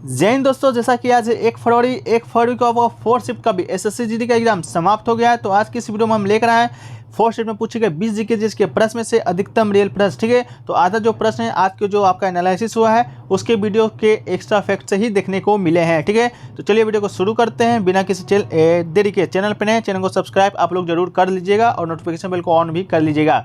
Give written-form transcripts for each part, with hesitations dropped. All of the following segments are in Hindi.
जय हिंद दोस्तों, जैसा कि आज 1 फरवरी को आपका फोर्थ शिफ्ट का भी एसएससी जीडी का एग्जाम समाप्त हो गया है। तो आज की इस वीडियो में हम लेकर आए हैं फोर्थ शिफ्ट में पूछे गए 20 जीके जिसके प्रश्न में से अधिकतम रियल प्रश्न। ठीक है, तो आधा जो प्रश्न है आज के जो आपका एनालिसिस हुआ है उसके वीडियो के एक्स्ट्रा फैक्ट से ही देखने को मिले हैं। ठीक है, तो चलिए वीडियो को शुरू करते हैं बिना किसी देरी के। चैनल पर नए, चैनल को सब्सक्राइब आप लोग जरूर कर लीजिएगा और नोटिफिकेशन बेल को ऑन भी कर लीजिएगा।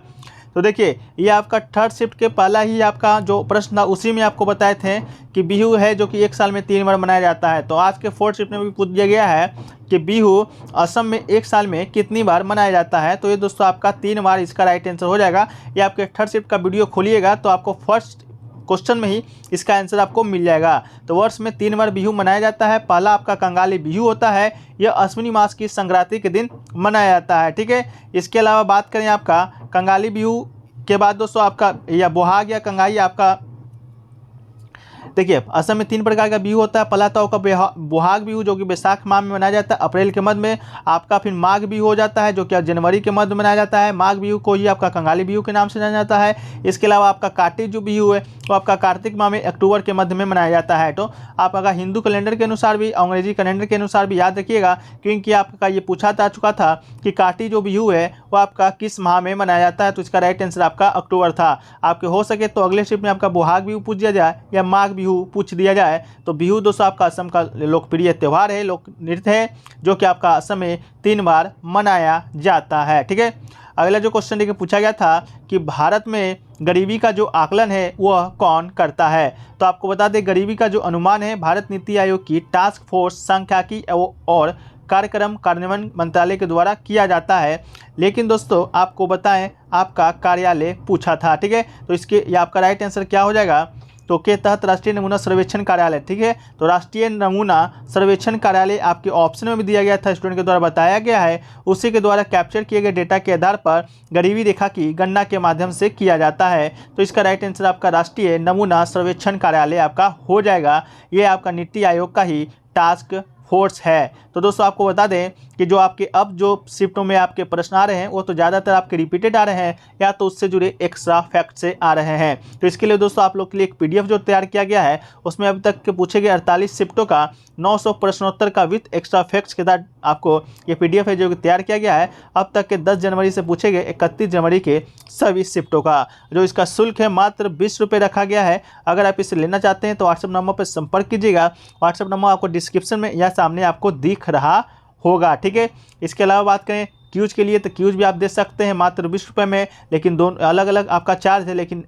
तो देखिए, ये आपका थर्ड शिफ्ट के पहला ही आपका जो प्रश्न था उसी में आपको बताए थे कि बिहू है जो कि एक साल में 3 बार मनाया जाता है। तो आज के फोर्थ शिफ्ट में भी पूछ दिया गया है कि बिहू असम में एक साल में कितनी बार मनाया जाता है। तो ये दोस्तों आपका 3 बार इसका राइट आंसर हो जाएगा। ये आपके थर्ड शिफ्ट का वीडियो खोलिएगा तो आपको फर्स्ट क्वेश्चन में ही इसका आंसर आपको मिल जाएगा। तो वर्ष में 3 बार बिहू मनाया जाता है। पहला आपका कंगाली बिहू होता है, यह अश्विनी मास की संक्रांति के दिन मनाया जाता है। ठीक है, इसके अलावा बात करें आपका कंगाली बिहू के बाद दोस्तों आपका या बोहाग या कंगाई आपका देखिए असम में 3 प्रकार का बिहू होता है। पहला तो आपका बोहाग बिहू जो कि बैसाख माह में मनाया जाता है अप्रैल के मध्य में। आपका फिर माघ बिहू हो जाता है जो कि जनवरी के मध्य में मनाया जाता है। माघ बिहू को ही आपका कंगाली बिहू के नाम से जाना जाता है। इसके अलावा आपका कार्तिक जो बिहू है वो आपका कार्तिक माह में अक्टूबर के मध्य में मनाया जाता है। तो आप अगर हिंदू कैलेंडर के अनुसार भी अंग्रेजी कैलेंडर के अनुसार भी याद रखिएगा, क्योंकि आपका ये पूछा जा चुका था कि कार्तिक जो बिहू है वो आपका किस माह में मनाया जाता है। तो इसका राइट आंसर आपका अक्टूबर था। आपके हो सके तो अगले शिफ्ट में आपका बोहाग बिहू पूछ दिया जाए या माघ बिहू पूछ दिया जाए। तो बिहू दोस्तों आपका असम का लोकप्रिय त्यौहार है, लोक नृत्य है जो कि आपका असम में 3 बार मनाया जाता है। ठीक है, अगला जो क्वेश्चन देखिए पूछा गया था कि भारत में गरीबी का जो आकलन है वह कौन करता है। तो आपको बता दें गरीबी का जो अनुमान है भारत नीति आयोग की टास्क फोर्स सांख्यिकी और कार्यक्रम कार्यान्वयन मंत्रालय के द्वारा किया जाता है। लेकिन दोस्तों आपको बताएं आपका कार्यालय पूछा था। ठीक है, तो इसके ये आपका राइट आंसर क्या हो जाएगा तो के तहत राष्ट्रीय नमूना सर्वेक्षण कार्यालय। ठीक है, तो राष्ट्रीय नमूना सर्वेक्षण कार्यालय आपके ऑप्शन में भी दिया गया था, स्टूडेंट के द्वारा बताया गया है। उसी के द्वारा कैप्चर किए गए डेटा के आधार पर गरीबी रेखा की गणना के माध्यम से किया जाता है। तो इसका राइट आंसर आपका राष्ट्रीय नमूना सर्वेक्षण कार्यालय आपका हो जाएगा। ये आपका नीति आयोग का ही टास्क फोर्स है। तो दोस्तों आपको बता दें कि जो आपके अब जो शिफ्टों में आपके प्रश्न आ रहे हैं वो तो ज़्यादातर आपके रिपीटेड आ रहे हैं या तो उससे जुड़े एक्स्ट्रा फैक्ट से आ रहे हैं। तो इसके लिए दोस्तों आप लोग के लिए एक पीडीएफ जो तैयार किया गया है उसमें अभी तक के पूछे गए 48 शिफ्टों का 900 प्रश्नोत्तर का विथ एक्स्ट्रा फैक्ट्स के साथ आपको ये पीडीएफ है जो कि तैयार किया गया है अब तक के 10 जनवरी से पूछे गए 31 जनवरी के सभी शिफ्टों का। जो इसका शुल्क है मात्र 20 रुपये रखा गया है। अगर आप इसे लेना चाहते हैं तो व्हाट्सएप नंबर पर संपर्क कीजिएगा। व्हाट्सएप नंबर आपको डिस्क्रिप्शन में या सामने आपको दिख रहा होगा। ठीक है, इसके अलावा बात करें क्यूज के लिए तो क्यूज भी आप दे सकते हैं मात्र 20 रुपये में, लेकिन दोनों अलग अलग आपका चार्ज है, लेकिन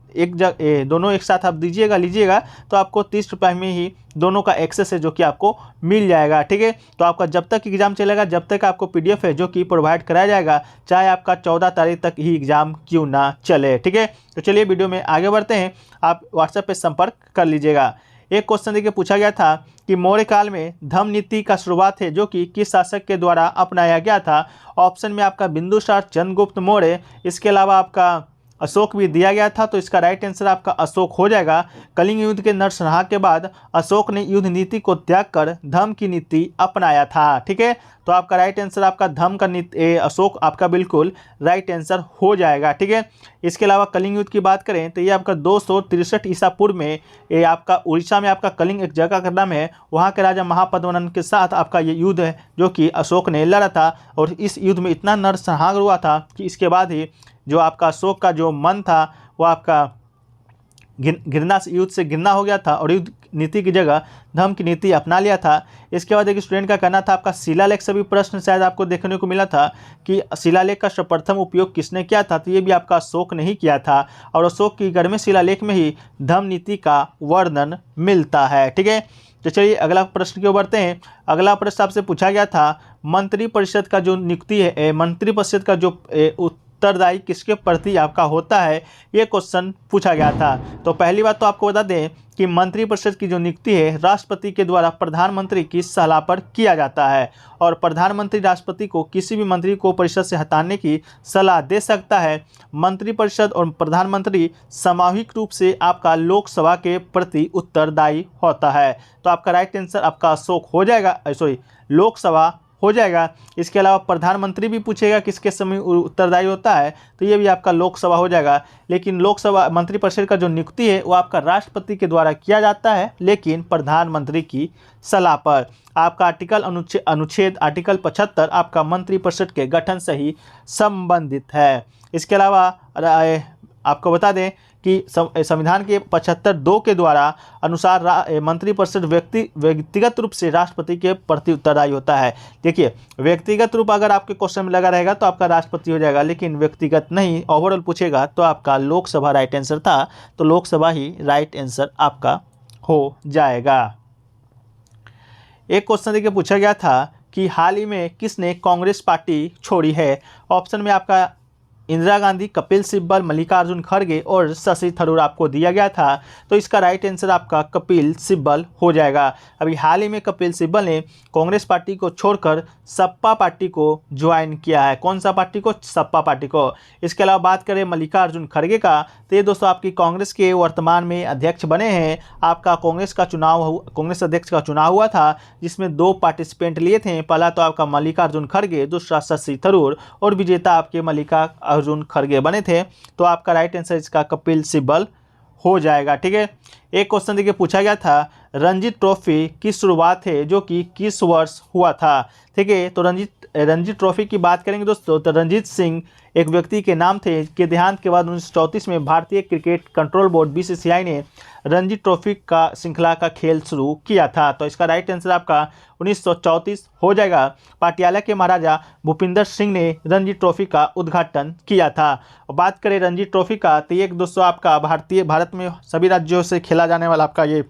दोनों एक साथ आप लीजिएगा तो आपको 30 रुपये में ही दोनों का एक्सेस है जो कि आपको मिल जाएगा। ठीक है, तो आपका जब तक एग्जाम चलेगा जब तक आपको पीडीएफ है जो कि प्रोवाइड कराया जाएगा, चाहे आपका 14 तारीख तक ही एग्जाम क्यों ना चले। ठीक है, तो चलिए वीडियो में आगे बढ़ते हैं। आप व्हाट्सएप पर संपर्क कर लीजिएगा। एक क्वेश्चन देखिए पूछा गया था कि मौर्य काल में धम्म नीति का शुरुआत है जो कि किस शासक के द्वारा अपनाया गया था। ऑप्शन में आपका बिंदुसार चंद्रगुप्त मौर्य, इसके अलावा आपका अशोक भी दिया गया था। तो इसका राइट आंसर आपका अशोक हो जाएगा। कलिंग युद्ध के नरसंहार के बाद अशोक ने युद्ध नीति को त्याग कर धम्म की नीति अपनाया था। ठीक है, तो आपका राइट आंसर आपका धम्म का नीति अशोक आपका बिल्कुल राइट आंसर हो जाएगा। ठीक है, इसके अलावा कलिंग युद्ध की बात करें तो ये आपका 263 ईसा पूर्व में ये आपका उड़ीसा में आपका कलिंग एक जगह का नाम है, वहाँ के राजा महापद्मनन के साथ आपका ये युद्ध है जो कि अशोक ने लड़ा था। और इस युद्ध में इतना नरसंहार हुआ था कि इसके बाद ही जो आपका अशोक का जो मन था वो आपका घृणा युद्ध से घृणा हो गया था और युद्ध नीति की जगह धम्म की नीति अपना लिया था। इसके बाद एक स्टूडेंट का कहना था आपका शिलालेख से भी प्रश्न शायद आपको देखने को मिला था कि शिलालेख का सर्वप्रथम उपयोग किसने किया था। तो ये भी आपका अशोक ने ही किया था और अशोक की गर्म शिलालेख में ही धम्म नीति का वर्णन मिलता है। ठीक है, तो चलिए अगला प्रश्न की ओर बढ़ते हैं। अगला प्रश्न आपसे पूछा गया था मंत्रिपरिषद का जो नियुक्ति है मंत्रिपरिषद का जो उत्तरदायी किसके प्रति आपका होता है, ये क्वेश्चन पूछा गया था। तो पहली बात तो आपको बता दें कि मंत्रिपरिषद की जो नियुक्ति है राष्ट्रपति के द्वारा प्रधानमंत्री की सलाह पर किया जाता है और प्रधानमंत्री राष्ट्रपति को किसी भी मंत्री को परिषद से हटाने की सलाह दे सकता है। मंत्रिपरिषद और प्रधानमंत्री सामूहिक रूप से आपका लोकसभा के प्रति उत्तरदायी होता है। तो आपका राइट आंसर आपका अशोक हो जाएगा, लोकसभा हो जाएगा। इसके अलावा प्रधानमंत्री भी पूछेगा किसके समय उत्तरदायी होता है, तो ये भी आपका लोकसभा हो जाएगा। लेकिन लोकसभा मंत्रिपरिषद का जो नियुक्ति है वो आपका राष्ट्रपति के द्वारा किया जाता है, लेकिन प्रधानमंत्री की सलाह पर। आपका अनुच्छेद आर्टिकल 75 आपका मंत्रिपरिषद के गठन से ही संबंधित है। इसके अलावा आपको बता दें कि संविधान के 75(2) के द्वारा अनुसार मंत्रिपरिषद व्यक्तिगत रूप से राष्ट्रपति के प्रति उत्तरदायी होता है। देखिए, व्यक्तिगत रूप अगर आपके क्वेश्चन में लगा रहेगा तो आपका राष्ट्रपति हो जाएगा, लेकिन व्यक्तिगत नहीं ओवरऑल पूछेगा तो आपका लोकसभा राइट आंसर था, तो लोकसभा ही राइट आंसर आपका हो जाएगा। एक क्वेश्चन देखिए पूछा गया था कि हाल ही में किसने कांग्रेस पार्टी छोड़ी है। ऑप्शन में आपका इंदिरा गांधी, कपिल सिब्बल, मल्लिकार्जुन खड़गे और शशि थरूर आपको दिया गया था, तो इसका राइट आंसर आपका कपिल सिब्बल हो जाएगा। अभी हाल ही में कपिल सिब्बल ने कांग्रेस पार्टी को छोड़कर सपा पार्टी को ज्वाइन किया है। कौन सा पार्टी को? सपा पार्टी को। इसके अलावा बात करें मल्लिकार्जुन खड़गे का, तो ये दोस्तों आपकी कांग्रेस के वर्तमान में अध्यक्ष बने हैं। आपका कांग्रेस अध्यक्ष का चुनाव हुआ था, जिसमें 2 पार्टिसिपेंट लिए थे। पहला तो आपका मल्लिकार्जुन खड़गे, दूसरा शशि थरूर, और विजेता आपके मल्लिकार्जुन खड़गे बने थे। तो आपका राइट आंसर इसका कपिल सिब्बल हो जाएगा। ठीक है। एक क्वेश्चन देखिए पूछा गया था, रणजी ट्रॉफी की शुरुआत है जो कि किस वर्ष हुआ था। ठीक है, तो रणजी ट्रॉफी की बात करेंगे दोस्तों, तो रणजीत सिंह एक व्यक्ति के नाम थे के देहांत के बाद 1934 में भारतीय क्रिकेट कंट्रोल बोर्ड BCCI ने रणजी ट्रॉफी का श्रृंखला का खेल शुरू किया था। तो इसका राइट आंसर आपका 1934 हो जाएगा। पटियाला के महाराजा भूपिंदर सिंह ने रणजी ट्रॉफी का उद्घाटन किया था। और बात करें रणजी ट्रॉफी का, तो एक दोस्तों आपका भारत में सभी राज्यों से खेला जाने वाला आपका ये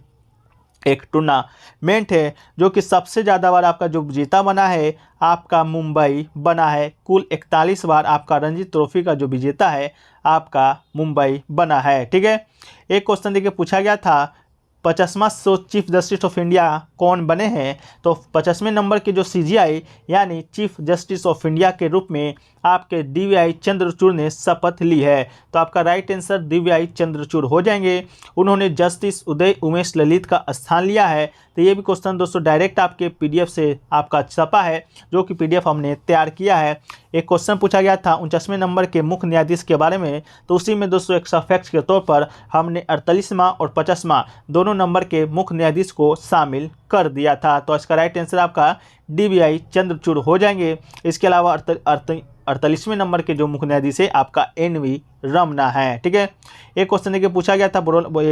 एक टूर्नामेंट है, जो कि सबसे ज़्यादा बार आपका जो विजेता बना है आपका मुंबई बना है। कुल 41 बार आपका रणजी ट्रॉफी का जो विजेता है आपका मुंबई बना है। ठीक है। एक क्वेश्चन देखिए पूछा गया था, 50वां चीफ जस्टिस ऑफ इंडिया कौन बने हैं। तो 50वें नंबर के जो CJI यानी चीफ जस्टिस ऑफ इंडिया के रूप में आपके DVI चंद्रचूड़ ने शपथ ली है। तो आपका राइट आंसर DVI चंद्रचूड़ हो जाएंगे। उन्होंने जस्टिस उदय उमेश ललित का स्थान लिया है। तो ये भी क्वेश्चन दोस्तों डायरेक्ट आपके PDF से आपका छपा है, जो कि PDF हमने तैयार किया है। एक क्वेश्चन पूछा गया था 49वें नंबर के मुख्य न्यायाधीश के बारे में, तो उसी में दोस्तों एक फैक्ट के तौर पर हमने 48वां और 50वां दोनों नंबर के मुख्य न्यायाधीश को शामिल कर दिया था। तो इसका राइट आंसर आपका DVI चंद्रचूड़ हो जाएंगे। इसके अलावा 48वें नंबर के जो मुख्य न्यायाधीश है आपका NV रमना है। ठीक है। एक क्वेश्चन देखिए पूछा गया था,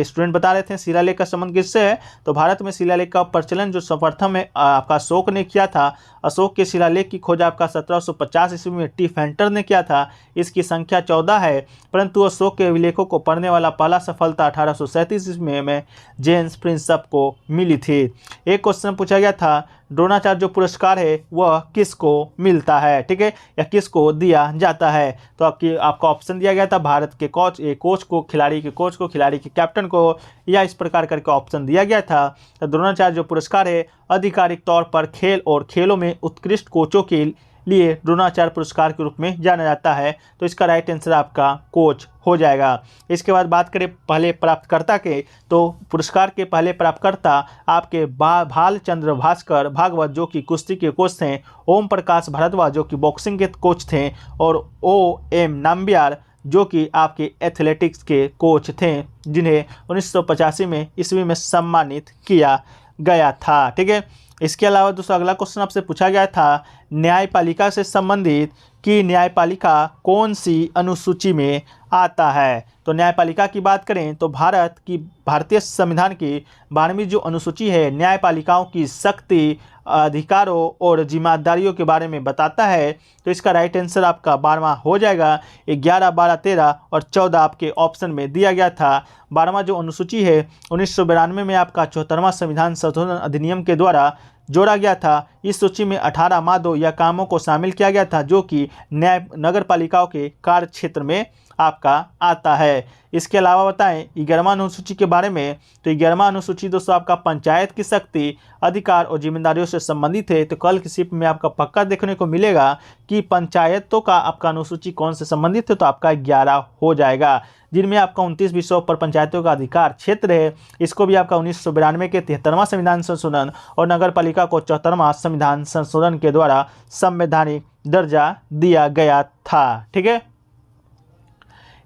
स्टूडेंट बता रहे थे शिलालेख का संबंध किससे है। तो भारत में शिलालेख का प्रचलन जो सर्वप्रथम है आपका अशोक ने किया था। अशोक के शिलालेख की खोज आपका 1750 ईस्वी में T. फेंटर ने किया था। इसकी संख्या 14 है, परंतु अशोक के अभिलेखों को पढ़ने वाला पहला सफलता 1837 ईस्वी में जेम्स प्रिंसप को मिली थी। एक क्वेश्चन पूछा गया था, द्रोणाचार्य जो पुरस्कार है वह किसको मिलता है। ठीक है, या किसको दिया जाता है। तो आपका ऑप्शन दिया गया था, भारत के कोच को, खिलाड़ी के कोच को, खिलाड़ी के कैप्टन को, या इस प्रकार करके ऑप्शन दिया गया था। तो द्रोणाचार्य जो पुरस्कार है आधिकारिक तौर पर खेल और खेलों में उत्कृष्ट कोचों के लिए द्रोणाचार्य पुरस्कार के रूप में जाना जाता है। तो इसका राइट आंसर आपका कोच हो जाएगा। इसके बाद बात करें पहले प्राप्तकर्ता के, तो पुरस्कार के पहले प्राप्तकर्ता आपके भालचंद्र भास्कर भागवत जो कि कुश्ती के कोच थे, ओम प्रकाश भारद्वाज जो कि बॉक्सिंग के कोच थे, और OM नाम्बियार जो कि आपके एथलेटिक्स के कोच थे, जिन्हें 1985 में ईस्वी में सम्मानित किया गया था। ठीक है। इसके अलावा दोस्तों अगला क्वेश्चन आपसे पूछा गया था, न्यायपालिका से संबंधित कि न्यायपालिका कौन सी अनुसूची में आता है। तो न्यायपालिका की बात करें तो भारतीय संविधान की 12वीं जो अनुसूची है न्यायपालिकाओं की शक्ति, अधिकारों और जिम्मेदारियों के बारे में बताता है। तो इसका राइट आंसर आपका 12वां हो जाएगा। 11, 12, 13 और 14 आपके ऑप्शन में दिया गया था। 12वां जो अनुसूची है 1992 में आपका 74वां संविधान संशोधन अधिनियम के द्वारा जोड़ा गया था। इस सूची में 18 मादों या कामों को शामिल किया गया था जो कि नगर पालिकाओं के कार्य क्षेत्र में आपका आता है। इसके अलावा बताएं 11वां अनुसूची के बारे में, तो 11वां अनुसूची दोस्तों आपका पंचायत की शक्ति, अधिकार और जिम्मेदारियों से संबंधित है। तो कल की शिफ्ट में आपका पक्का देखने को मिलेगा कि पंचायतों का आपका अनुसूची कौन से संबंधित है, तो आपका 11 हो जाएगा, जिनमें आपका 29 विषयों पर पंचायतों का अधिकार क्षेत्र है। इसको भी आपका 1992 के 73वां संविधान संशोधन और नगर पालिका अमेरिका को 74वां संविधान संशोधन के द्वारा संवैधानिक दर्जा दिया गया था। ठीक है,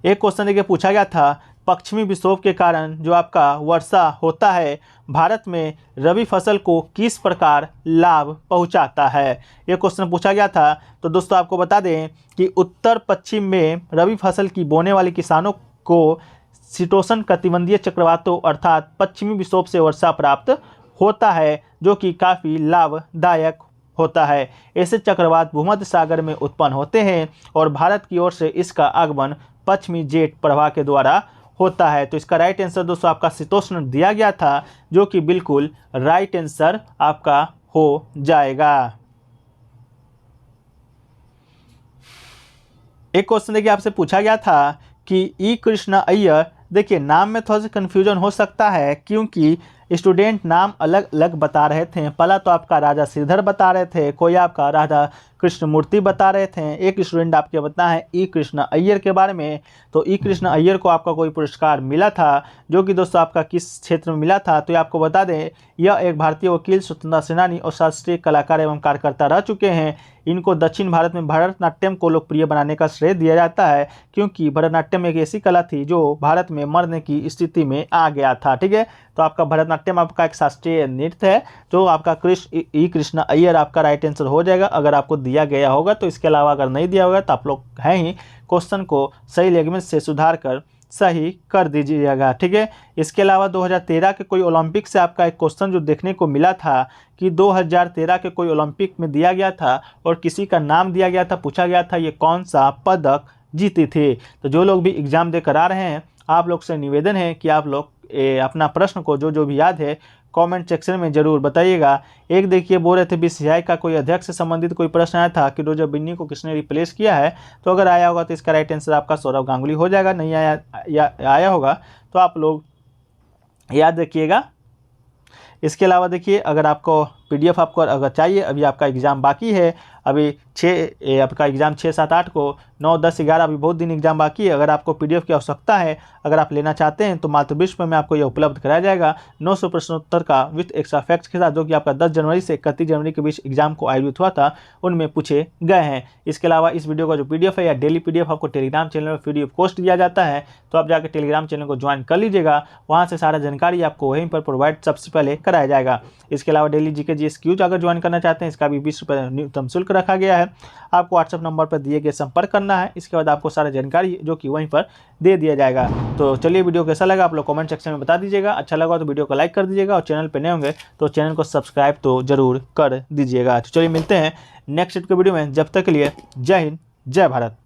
एक क्वेश्चन देखिए पूछा गया था, पश्चिमी विक्षोभ के कारण जो आपका वर्षा होता है भारत में रबी फसल को किस प्रकार लाभ पहुंचाता है, ये क्वेश्चन पूछा गया था। तो दोस्तों आपको बता दें कि उत्तर पश्चिम में रबी फसल की बोने वाले किसानों को शीतोष्ण कटिबंधीय चक्रवातों अर्थात पश्चिमी विक्षोभ से वर्षा प्राप्त होता है, जो कि काफ़ी लाभदायक होता है। ऐसे चक्रवात भूमध्य सागर में उत्पन्न होते हैं और भारत की ओर से इसका आगमन पश्चिमी जेट प्रवाह के द्वारा होता है। तो इसका राइट आंसर दोस्तों आपका शीतोष्ण दिया गया था, जो कि बिल्कुल राइट आंसर आपका हो जाएगा। एक क्वेश्चन देखिए आपसे पूछा गया था कि ई कृष्णा अय्यर, देखिए नाम में थोड़ा सा कन्फ्यूजन हो सकता है क्योंकि स्टूडेंट नाम अलग अलग बता रहे थे। पहला तो आपका राजा श्रीधर बता रहे थे, कोई आपका राधा कृष्णमूर्ति बता रहे थे, एक स्टूडेंट आपके बता है ई कृष्णा अय्यर के बारे में। तो ई कृष्णा अय्यर को आपका कोई पुरस्कार मिला था, जो कि दोस्तों आपका किस क्षेत्र में मिला था, तो ये आपको बता दें यह एक भारतीय वकील, स्वतंत्रता सेनानी और शास्त्रीय कलाकार एवं कार्यकर्ता रह चुके हैं। इनको दक्षिण भारत में भरतनाट्यम को लोकप्रिय बनाने का श्रेय दिया जाता है, क्योंकि भरतनाट्यम एक ऐसी कला थी जो भारत में मरने की स्थिति में आ गया था। ठीक है, तो आपका भरतनाट्यम आपका एक शास्त्रीय नृत्य है, जो आपका ई कृष्णा अय्यर आपका राइट आंसर हो जाएगा अगर आपको दिया गया होगा। तो इसके अलावा अगर नहीं दिया होगा तो आप लोग हैं ही क्वेश्चन को सही लैंग्वेज से सुधार कर सही कर दीजिएगा। ठीक है, इसके अलावा 2013 के कोई ओलंपिक से आपका एक क्वेश्चन जो देखने को मिला था कि 2013 के कोई ओलंपिक में दिया गया था और किसी का नाम दिया गया था, पूछा गया था ये कौन सा पदक जीती थी। तो जो लोग भी एग्जाम देकर आ रहे हैं, आप लोग से निवेदन है कि आप लोग अपना प्रश्न को जो भी याद है कमेंट सेक्शन में जरूर बताइएगा। एक देखिए बोल रहे थे बीसीसीआई का कोई अध्यक्ष से संबंधित कोई प्रश्न आया था कि रोजर बिन्नी को किसने रिप्लेस किया है, तो अगर आया होगा तो इसका राइट आंसर आपका सौरव गांगुली हो जाएगा। नहीं आया होगा तो आप लोग याद रखिएगा। इसके अलावा देखिए अगर आपको पीडीएफ आपको अगर चाहिए, अभी आपका एग्ज़ाम बाकी है, अभी आपका एग्ज़ाम 6, 7, 8 को 9, 10, 11 अभी बहुत दिन एग्जाम बाकी है। अगर आपको पीडीएफ की आवश्यकता है, अगर आप लेना चाहते हैं तो मात्र 20 रुपये में आपको यह उपलब्ध कराया जाएगा 900 प्रश्नोत्तर का विथ एक्स्ट्रा फैक्ट्स के साथ, जो कि आपका 10 जनवरी से 31 जनवरी के बीच एग्जाम को आयोजित हुआ था, उनमें पूछे गए हैं। इसके अलावा इस वीडियो का जो पीडीएफ है या डेली पीडीएफ आपको टेलीग्राम चैनल में पीडीएफ पोस्ट दिया जाता है, तो आप जाकर टेलीग्राम चैनल को ज्वाइन कर लीजिएगा। वहाँ से सारा जानकारी आपको वहीं पर प्रोवाइड सबसे पहले कराया जाएगा। इसके अलावा डेली जीके जीएस क्यूज अगर ज्वाइन करना चाहते हैं, इसका भी 20 रुपये न्यूनतम शुल्क रखा गया है। आपको व्हाट्सएप नंबर पर दिए गए संपर्क करना है, इसके बाद आपको सारा जानकारी जो कि वहीं पर दे दिया जाएगा। तो चलिए वीडियो कैसा लगा आप लोग कमेंट सेक्शन में बता दीजिएगा। अच्छा लगा तो वीडियो को लाइक कर दीजिएगा और चैनल पर नए होंगे तो चैनल को सब्सक्राइब तो जरूर कर दीजिएगा। तो चलिए मिलते हैं नेक्स्ट वीडियो में, जब तक के लिए जय हिंद जय भारत।